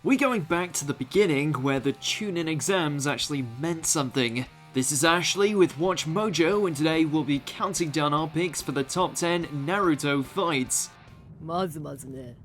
We're going back to the beginning where the Chunin exams actually meant something. This is Ashley with Watch Mojo, and today we'll be counting down our picks for the top 10 Naruto fights. まずまずね、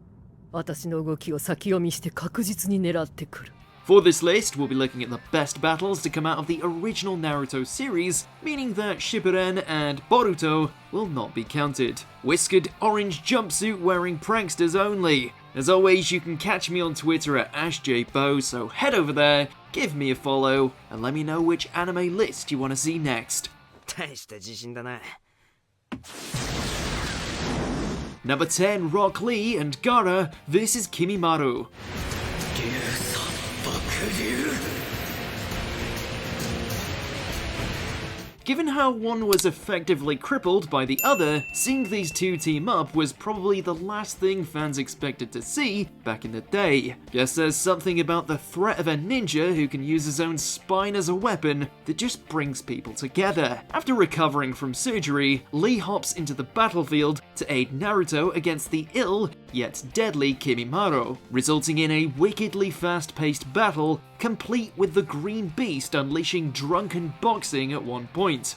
私の動きを先読みして確実に狙ってくる。 For this list, we'll be looking at the best battles to come out of the original Naruto series, meaning that Shippuden and Boruto will not be counted. Whiskered orange jumpsuit wearing pranksters only. As always, you can catch me on Twitter at AshJBo, so head over there, give me a follow, and let me know which anime list you want to see next. 大した自信だな。 Number 10, Rock Lee and Gara vs Kimimaro. Given how one was effectively crippled by the other, seeing these two team up was probably the last thing fans expected to see back in the day. Guess there's something about the threat of a ninja who can use his own spine as a weapon that just brings people together. After recovering from surgery, Lee hops into the battlefield to aid Naruto against the ill yet deadly Kimimaro, resulting in a wickedly fast-paced battle complete with the Green Beast unleashing drunken boxing at one point.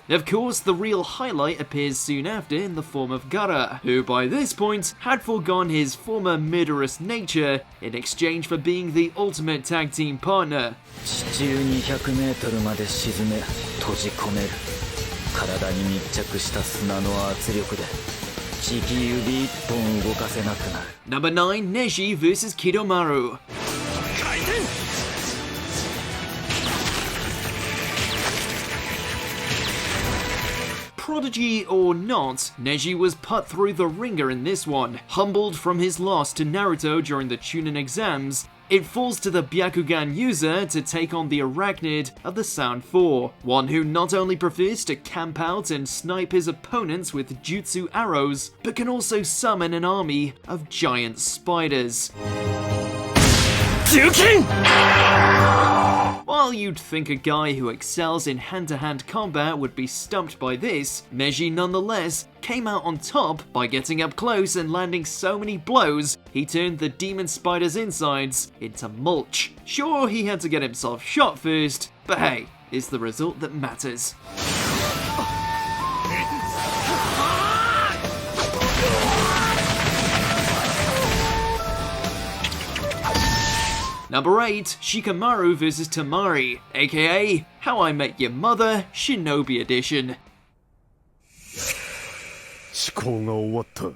Of course, the real highlight appears soon after in the form of Gara, who by this point had foregone his former murderous nature in exchange for being the ultimate tag team partner. 地中200メートルまで沈め閉じ込める。体に密着した砂の圧力で地球指一本動かせなくなる。 Number 9, Neji vs Kidomaru. Prodigy or not, Neji was put through the ringer in this one. Humbled from his loss to Naruto during the Chunin exams, it falls to the Byakugan user to take on the arachnid of the Sound 4, one who not only prefers to camp out and snipe his opponents with jutsu arrows, but can also summon an army of giant spiders. While you'd think a guy who excels in hand-to-hand combat would be stumped by this, Neji nonetheless came out on top by getting up close and landing so many blows, he turned the demon spider's insides into mulch. Sure, he had to get himself shot first, but hey, it's the result that matters. Number 8, Shikamaru vs Temari, aka How I Met Your Mother Shinobi Edition. 思考が終わった。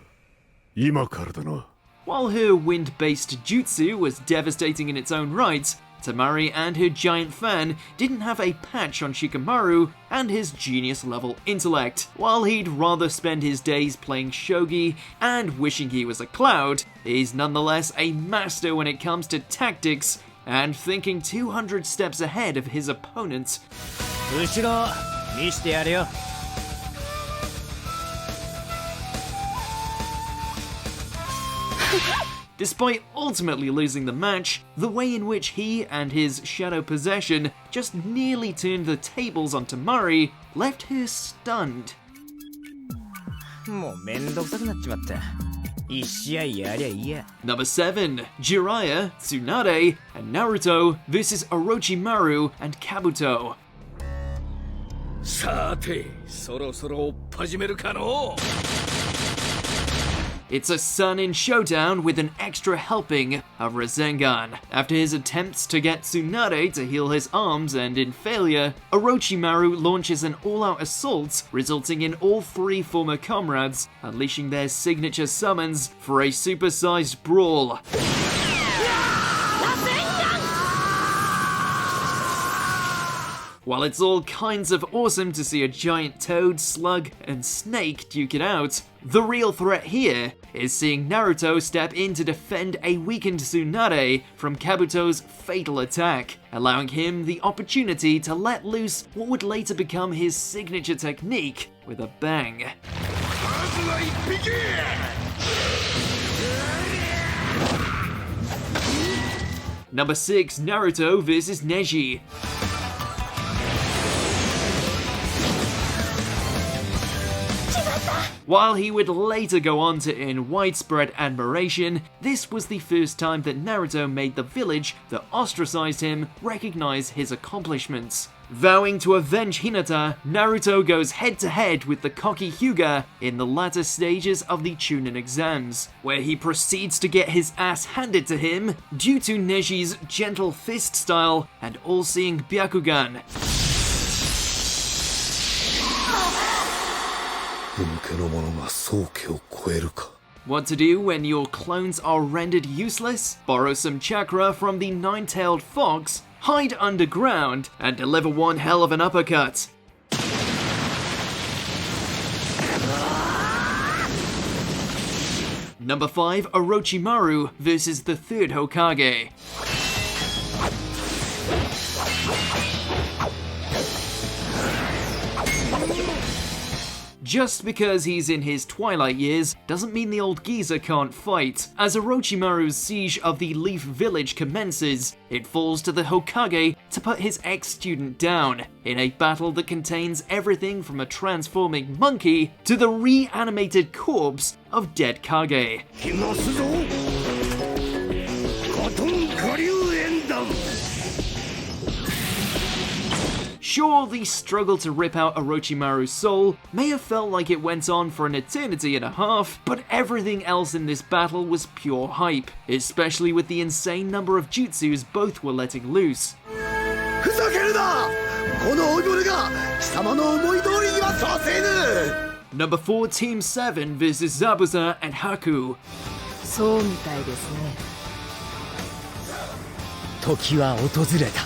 今からだな。 While her wind-based jutsu was devastating in its own right, Temari and her giant fan didn't have a patch on Shikamaru and his genius-level intellect. While he'd rather spend his days playing shogi and wishing he was a cloud, he's nonetheless a master when it comes to tactics and thinking 200 steps ahead of his opponent. 後ろ見してやるよ。 Despite ultimately losing the match, the way in which he and his shadow possession just nearly turned the tables on Temari left her stunned. もうめんどくさくなっちまった。一試合やりゃいいや。 Number 7, Jiraiya, Tsunade, and Naruto vs Orochimaru and Kabuto. さて、そろそろ追っ始めるかの。 It's a Sun-in showdown with an extra helping of Rasengan. After his attempts to get Tsunade to heal his arms and in failure, Orochimaru launches an all-out assault, resulting in all three former comrades unleashing their signature summons for a supersized brawl. While it's all kinds of awesome to see a giant toad, slug, and snake duke it out, the real threat here is seeing Naruto step in to defend a weakened Tsunade from Kabuto's fatal attack, allowing him the opportunity to let loose what would later become his signature technique with a bang. Number 6, Naruto vs Neji. While he would later go on to earn widespread admiration, this was the first time that Naruto made the village that ostracized him recognize his accomplishments. Vowing to avenge Hinata, Naruto goes head-to-head with the cocky Hyuga in the latter stages of the Chunin exams, where he proceeds to get his ass handed to him due to Neji's gentle fist style and all-seeing Byakugan. What to do when your clones are rendered useless? Borrow some chakra from the nine-tailed fox, hide underground, and deliver one hell of an uppercut. Number 5, Orochimaru versus the third Hokage. Just because he's in his twilight years doesn't mean the old geezer can't fight. As Orochimaru's siege of the Leaf Village commences, it falls to the Hokage to put his ex-student down, in a battle that contains everything from a transforming monkey to the reanimated corpse of dead Kage. Sure, the struggle to rip out Orochimaru's soul may have felt like it went on for an eternity and a half, but everything else in this battle was pure hype, especially with the insane number of jutsus both were letting loose. Number 4, Team 7 versus Zabuza and Haku. そうみたいですね。時は訪れた。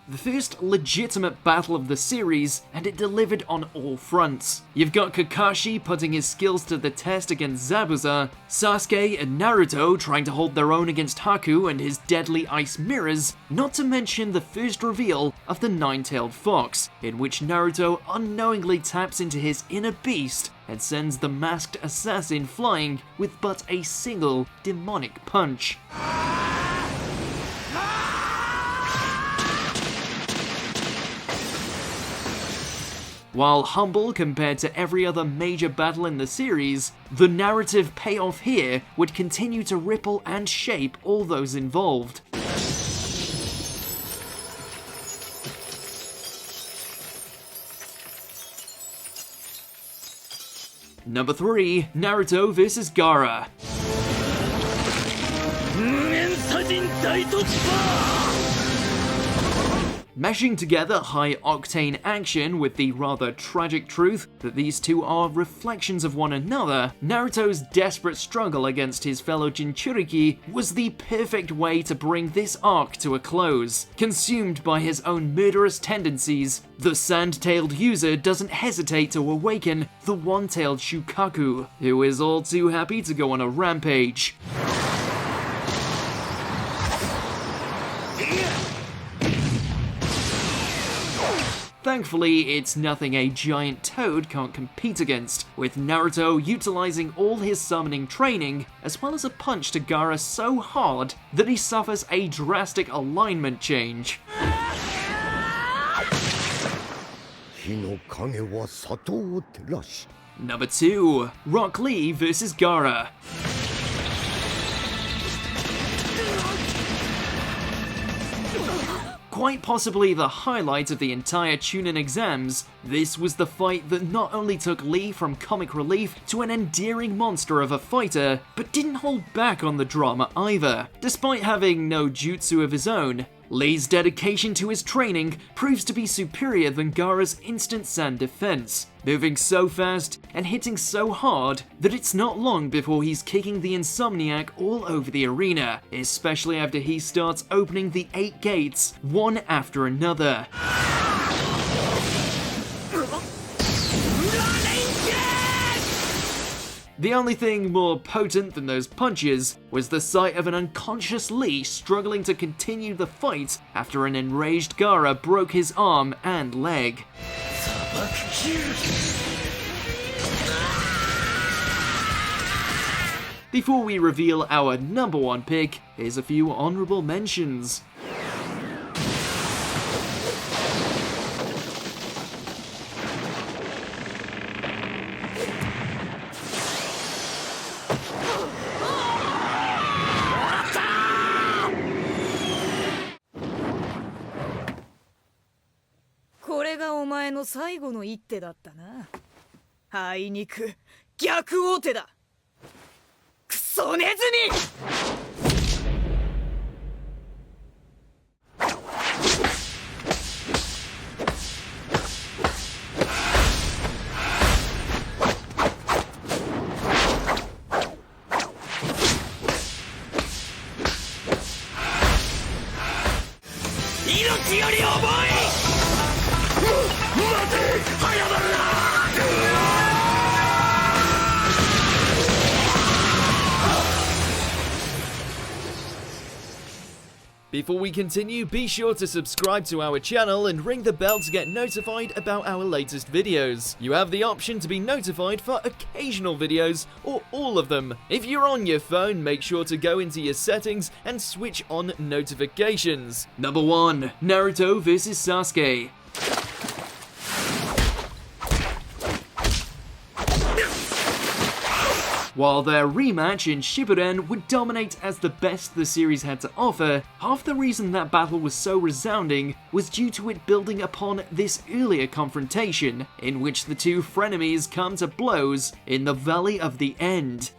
The first legitimate battle of the series, and it delivered on all fronts. You've got Kakashi putting his skills to the test against Zabuza, Sasuke and Naruto trying to hold their own against Haku and his deadly ice mirrors, not to mention the first reveal of the nine-tailed fox, in which Naruto unknowingly taps into his inner beast and sends the masked assassin flying with but a single demonic punch. While humble compared to every other major battle in the series, the narrative payoff here would continue to ripple and shape all those involved. Number 3, Naruto vs. Gara. Meshing together high-octane action with the rather tragic truth that these two are reflections of one another, Naruto's desperate struggle against his fellow Jinchuriki was the perfect way to bring this arc to a close. Consumed by his own murderous tendencies, the sand-tailed user doesn't hesitate to awaken the one-tailed Shukaku, who is all too happy to go on a rampage. Thankfully, it's nothing a giant toad can't compete against, with Naruto utilizing all his summoning training, as well as a punch to Gara so hard that he suffers a drastic alignment change. Number 2, Rock Lee vs. Gara. Quite possibly the highlight of the entire Chunin exams, this was the fight that not only took Lee from comic relief to an endearing monster of a fighter, but didn't hold back on the drama either. Despite having no jutsu of his own, Lee's dedication to his training proves to be superior than Gaara's instant sand defense, moving so fast and hitting so hard that it's not long before he's kicking the Insomniac all over the arena, especially after he starts opening the 8 gates one after another. The only thing more potent than those punches was the sight of an unconscious Lee struggling to continue the fight after an enraged Gaara broke his arm and leg. Before we reveal our number 1 pick, here's a few honorable mentions. の最後の一手だったな。あいにく逆王手だ。クソネズミ。命より重い。待て、早まるな。Before we continue, be sure to subscribe to our channel and ring the bell to get notified about our latest videos. You have the option to be notified for occasional videos or all of them. If you're on your phone, make sure to go into your settings and switch on notifications. Number 1. Naruto vs Sasuke. While their rematch in Shippuden would dominate as the best the series had to offer, half the reason that battle was so resounding was due to it building upon this earlier confrontation, in which the two frenemies come to blows in the Valley of the End.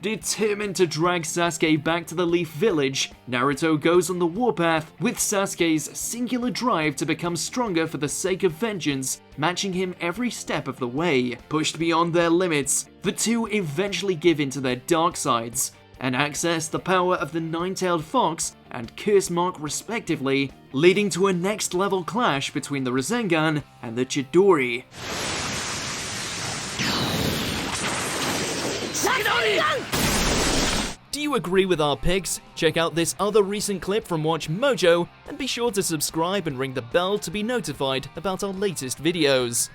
Determined to drag Sasuke back to the Leaf Village, Naruto goes on the warpath with Sasuke's singular drive to become stronger for the sake of vengeance, matching him every step of the way. Pushed beyond their limits, the two eventually give in to their dark sides and access the power of the Nine-Tailed Fox and Curse Mark respectively, leading to a next level clash between the Rasengan and the Chidori. Do you agree with our picks? Check out this other recent clip from WatchMojo and be sure to subscribe and ring the bell to be notified about our latest videos.